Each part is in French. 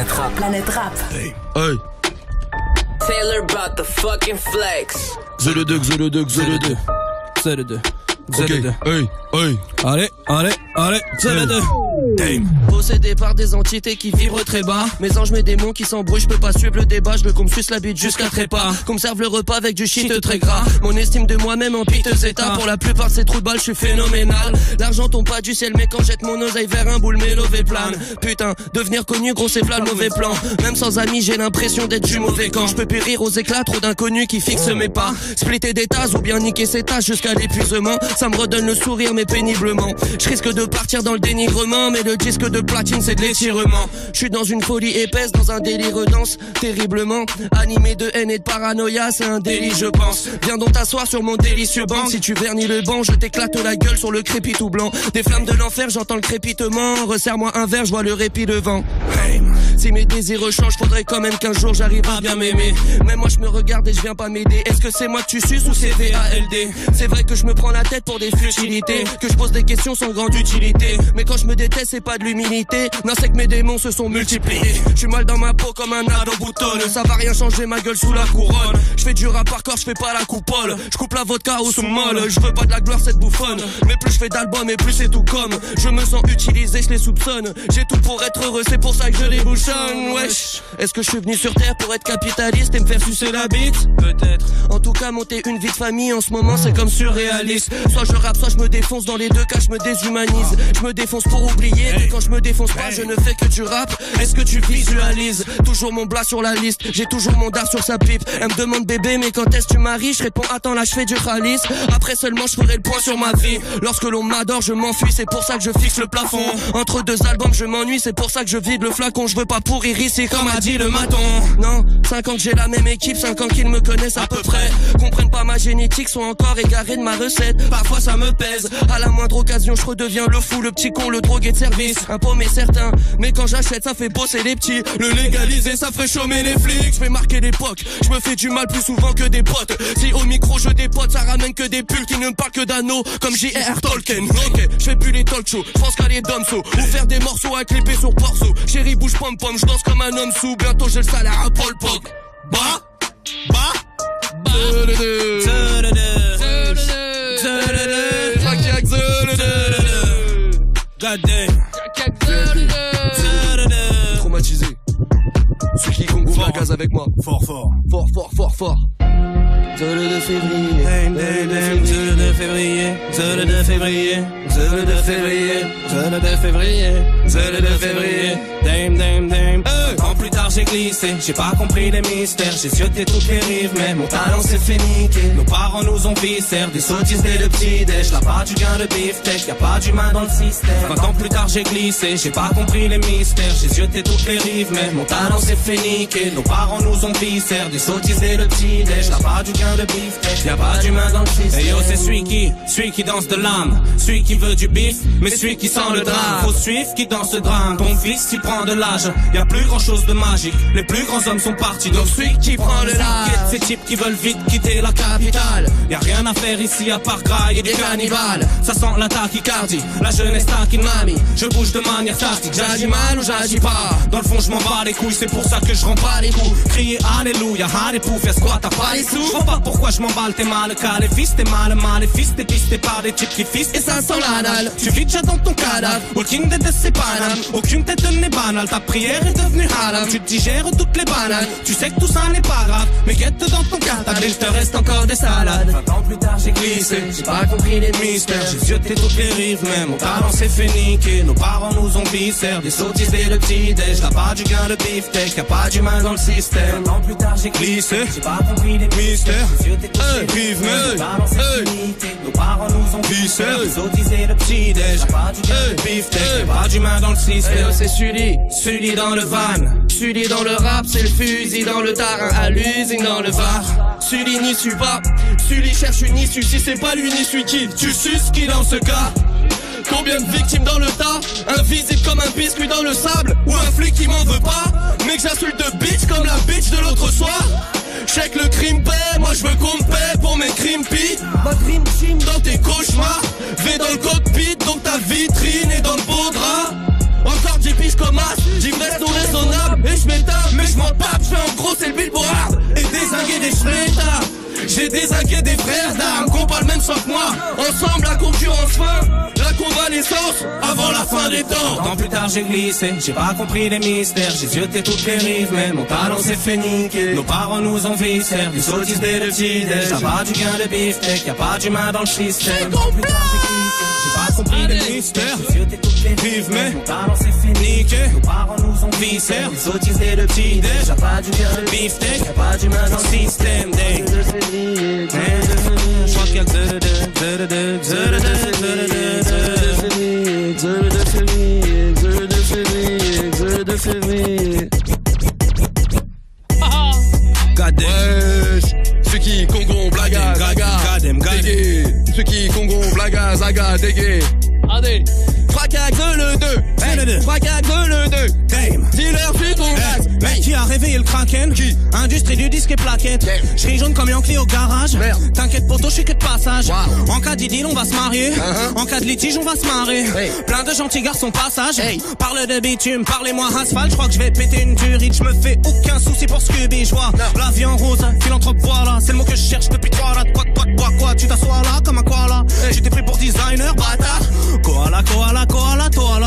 Planète Rap. Planète Rap. Hey. Hey. Taylor about the fucking flex. Zele 2. Ok, hey, hey. Allez, Zele 2. Dame. Possédé par des entités qui vibrent très bas. Mes anges, mes démons qui s'embrouillent, je peux pas suivre le débat. Je veux qu'on me suce la bite jusqu'à trépas. Qu'on me serve le repas avec du shit très gras. Mon estime de moi-même en piteux état. Pour la plupart de ces trous de balles, je suis phénoménal. L'argent tombe pas du ciel, mais quand jette mon oseille vers un boule, mélové plane. Putain, devenir connu, gros c'est le mauvais plan. Même sans amis, j'ai l'impression d'être du mauvais camp. Je peux plus rire aux éclats, trop d'inconnus qui fixent mes pas. Splitter des tasses ou bien niquer ses tâches jusqu'à l'épuisement. Ça me redonne le sourire, mais péniblement. Je risque de partir dans le dénigrement, mais le disque de platine c'est de l'étirement. Je suis dans une folie épaisse, dans un délire dense, terriblement animé de haine et de paranoïa, c'est un délit je pense. Viens donc t'asseoir sur mon délicieux banc. Si tu vernis le banc, je t'éclate la gueule sur le crépi tout blanc. Des flammes de l'enfer, j'entends le crépitement. Resserre-moi un verre, je vois le répit devant. Si mes désirs changent, faudrait quand même qu'un jour j'arrive à bien m'aimer. Mais moi je me regarde et je viens pas m'aider. Est-ce que c'est moi que tu suces ou c'est VALD? C'est vrai que je me prends la tête pour des futilités, que je pose des questions sans grande utilité. Mais quand je me déteste, c'est pas de l'humilité. Non, c'est que mes démons se sont multipliés. Je suis mal dans ma peau comme un ado boutonne. Ça va rien changer, ma gueule sous la couronne. Je fais du rap par corps, je fais pas la coupole. Je coupe la vodka au sous-molle. Je veux pas de la gloire, cette bouffonne. Mais plus je fais d'albums et plus c'est tout comme. Je me sens utilisé, je les soupçonne. J'ai tout pour être heureux, c'est pour ça que je les bouchonne. Wesh, est-ce que je suis venu sur terre pour être capitaliste et me faire sucer la bite? Peut-être. En tout cas, monter une vie de famille en ce moment c'est comme surréaliste. Soit je rappe, soit je me défonce. Dans les deux cas, je me déshumanise. Je me défonce pour oublier. Et quand je me défonce pas, je ne fais que du rap. Est-ce que tu visualises? Toujours mon blas sur la liste. J'ai toujours mon dard sur sa pipe. Elle me demande bébé, mais quand est-ce que tu maries? Je réponds attends là, je fais du khalis. Après seulement je ferai le point sur ma vie. Lorsque l'on m'adore, je m'enfuis. C'est pour ça que je fixe le plafond. Entre deux albums, je m'ennuie. C'est pour ça que je vide le flacon. Je veux pas pourrir ici comme a dit le maton. Non, 5 ans que j'ai la même équipe, 5 ans qu'ils me connaissent à peu près. Comprennent pas ma génétique, sont encore égarés de ma recette. Parfois ça me pèse. À la moindre occasion, je redeviens le fou, le petit con, le drogué de service. Un paumé certain, mais quand j'achète, ça fait bosser les petits. Le légaliser, ça ferait chômer les flics. Je vais marquer l'époque, je me fais du mal plus souvent que des potes. Si au micro je dépote, ça ramène que des pulls qui ne me parlent que d'anneaux. Comme J.R. Tolkien. Ok, je fais plus les talk shows, je pense qu'à les domso. Ou faire des morceaux à clipper sur Porso. Chérie bouge pom pom, je danse comme un homme sous. Bientôt j'ai le salaire à Paul Pog. Traumatisé. Ceux qui comptent la gaz avec moi. Fort. 2 février. 2 février. Dame. Quand plus tard j'ai glissé, j'ai pas compris les mystères. J'ai zioté toutes les rives, mais mon talent s'est fait niquer. Nos parents nous ont viscères, des sottises dès le petit déj. Là pas du gain de beefsteak, y'a pas d'humain dans le système. 20 ans plus tard j'ai glissé, j'ai pas compris les mystères. J'ai zioté toutes les rives, mais mon talent s'est fait niquer. Nos parents nous ont viscères, des sottises dès le petit déj. Là pas du gain de beefsteak, y'a pas d'humain dans le système. Et yo c'est celui qui danse de l'âme, celui qui veut du bif, mais celui qui sent le drame. Faut suivre qui danse le drame. Ton fils il prend de l'âge, y'a plus grand chose de magique. Les plus grands hommes sont partis, donc celui qui prend le large. Ces types qui veulent vite quitter la capitale. Y'a rien à faire ici à part grailler et des cannibales. Ça sent la tachycardie, la jeunesse taquine mamie. Je bouge de manière tactique, j'agis mal ou j'agis pas. Dans le fond je m'en bats les couilles, c'est pour ça que je rends pas les coups. Crier alléluia, allez pouf, y'a squat, t'as pas les sous. Je vois pas pourquoi je m'emballe, t'es mal calé, fils, t'es mal, fils, t'es pisté par des types qui fissent. Et ça sent la dalle, tu vis déjà dans ton cadavre. Aucune tête de ces bananes, aucune tête n'est banale. Ta prière est devenue haram, tu digères toutes les bananes. Tu sais que tout ça n'est pas grave, mais guette dans ton cartable, il te reste encore des salades. 20 ans plus tard j'ai glissé, j'ai pas compris les mystères. J'ai zioté toutes les rives, mais mon talent s'est fait niquer. Nos parents nous ont viscères, des sottises dès le petit déj. Là pas du gain de beefsteak, y'a pas d'humain dans le système. 20 ans plus tard j'ai glissé, j'ai pas compris les mystères. J'ai zioté toutes les rives, mais mon talent s'est fait niquer. Nos parents nous ont viscères, des sottises dès le petit déj. Là pas du gain de beefsteak, y'a pas d'humain dans le système. C'est Sully dans le van, Sully dans le rap, c'est le fusil dans le tarin, à l'usine dans le Var. Sully n'y suit pas, Sully cherche une issue. Si c'est pas lui ni suit qui, tu suces qui dans ce cas. Combien de victimes dans le tas, invisible comme un biscuit dans le sable. Ou un flic qui m'en veut pas, mais que j'insulte de bitch comme la bitch de l'autre soir. Check le crime paie, moi je veux qu'on me paie pour mes crimes pis. Ma dream team dans tes cauchemars, vais dans le cockpit donc ta vitrine est dans le beau drap. Encore 10 piges comme as, d'ivresse non raisonnable. Et J'ai des inquiets des frères d'armes qu'on parle même sans que moi. Ensemble la concurrence fin, la convalescence avant la fin des temps. Tant plus tard j'ai glissé, j'ai pas compris les mystères. J'ai zioté toutes les rives, mais mon talent s'est fait niquer. Nos parents nous ont vissé, des sottises dès le petit-déj. Y'a pas du gain de beefsteak, y'a pas d'humain dans le système. Tant plus tard j'ai glissé, j'ai pas compris les mystères. J'ai zioté toutes les rives, mais mon talent s'est fait niquer. Nos parents nous ont vissé, des sottises dès le petit-déj. Y'a pas du gain de beefsteak, y'a pas d'humain dans le système. Je crois qu'il y a que février. Wesh, ceux qui Congo, blaga, zaga, dégué. Ceux qui Congo, blaga, zaga, dégué. Allez, fracas le 2, fracas le 2. Dealer fait ton gaz. Mec, qui a réveillé le Kraken? Qui? Industrie du disque et plaquette. J'seis jaune comme Yankee au garage. Merde. T'inquiète poto, j'suis que de passage. Wow. En cas d'idylle, on va se marier. En cas de litige, on va se marrer. Hey. Plein de gentils garçons passage. Hey. Parle de bitume, parlez-moi asphalte. J'crois que j'vais péter une durite. J'me fais aucun souci pour Scooby. J'vois la vie en rose, philanthrope, voilà. C'est le mot que je cherche depuis 3 là. Quoi, tu t'assois là comme un koala. Hey. Tu t'es pris pour designer, bâtard. Koala,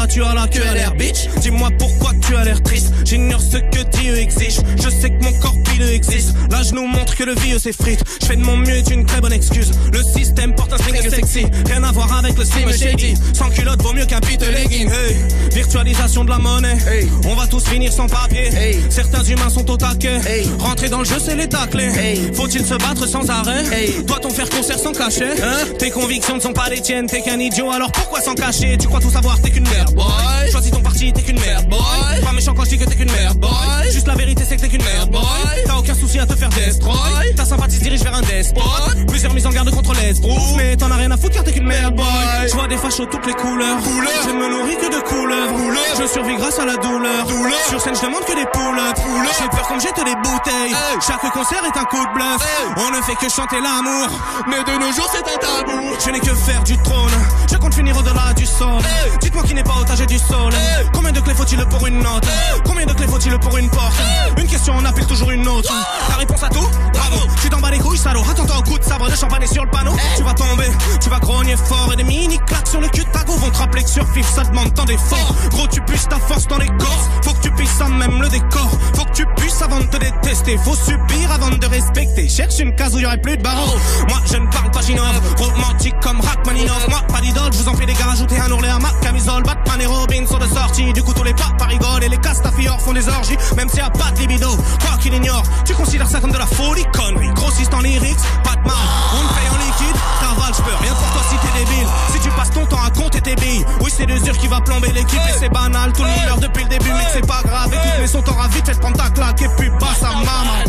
tu as la queue à l'air, bitch. Dis-moi pourquoi tu as l'air triste. J'ignore ce que Dieu exige. Je sais que mon corps pileux existe. Là je nous montre que le vieux s'effrite. Je fais de mon mieux est une très bonne excuse. Le système porte un string sexy. Rien à voir avec le slim shady. Sans culotte vaut mieux qu'un pit legging. Hey. Virtualisation de la monnaie. Hey. On va tous finir sans papier. Hey. Certains humains sont au taquet. Hey. Rentrer dans le jeu c'est les tacler. Hey. Faut-il se battre sans arrêt? Hey. Doit-on faire concert sans cachet? Tes convictions ne sont pas les tiennes. T'es qu'un idiot alors pourquoi s'en cacher? Tu crois tout savoir, t'es qu'une merde boy. Choisis ton parti, t'es qu'une merde boy. Pas méchant quand je dis que t'es qu'une merde boy. Juste la vérité c'est que t'es qu'une merde boy. T'as aucun souci à te faire destroy. Ta sympathie se dirige vers un despote. Plusieurs mises en garde contre l'esbrouf. Mais t'en as rien à foutre car t'es qu'une merde boy. Je vois des fachos toutes les couleurs. Je me nourris que de couleuvres. Je survis grâce à la douleur. Sur scène je demande que des pull-ups. J'ai peur comme jette des bouteilles. Chaque concert est un coup de bluff. On ne fait que chanter l'amour. Mais de nos jours c'est un tabou. Je n'ai que faire du trône. Je compte finir au-delà du sol. Dites-moi qui n'est pas otage du sol. Combien de clés faut-il pour une note? Combien de clés faut-il pour une porte? Une question en appelle toujours une autre. Ta réponse à tout? Bravo. Tu t'en bats les couilles salaud. Attends-toi au coup de sabre de champagne sur le panneau. Tu vas tomber, tu vas grogner fort. Et des mini-claques sur le cul de ta go vont te rappeler que sur FIF ça demande tant d'efforts. Gros tu puisses ta force dans les corps. Faut que tu puisses ça même le décor. Faut que tu puisses avant de te détester. Faut subir avant de respecter. Cherche une case où y'aurait plus de barreaux. Moi je ne parle pas Ginov. Romantique comme Rachmaninov. Moi pas d'idole, je vous en prie les gars, ajoutez un ourlet à ma camisole. Batman et Robin sont de sortie. Du coup tous les papas rigolent et les castafiores font des orgies. Même s'il y a pas de libido, quoi qu'il ignore. Tu considères ça comme de la folie, connerie. Grossiste en lyrics, pas de mal. On te paye en liquide, cavale, j'peux rien pour toi si t'es débile. Si tu passes ton temps à compter tes billes. Oui c'est l'usure qui va plomber l'équipe et c'est banal. Tout le monde meurt depuis le début mais que c'est pas grave. Écoute mais son temps à vite, fais prendre ta claque et puis passe à maman.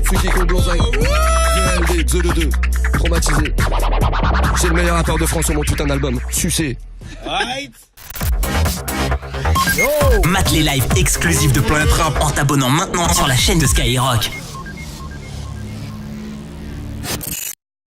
Ceux qui Congo, VLD, Zele 2, traumatisé. J'ai le meilleur rappeur de France sur mon putain d'album, sucé. Mate les lives exclusifs de Planète Rap en t'abonnant maintenant sur la chaîne de Skyrock.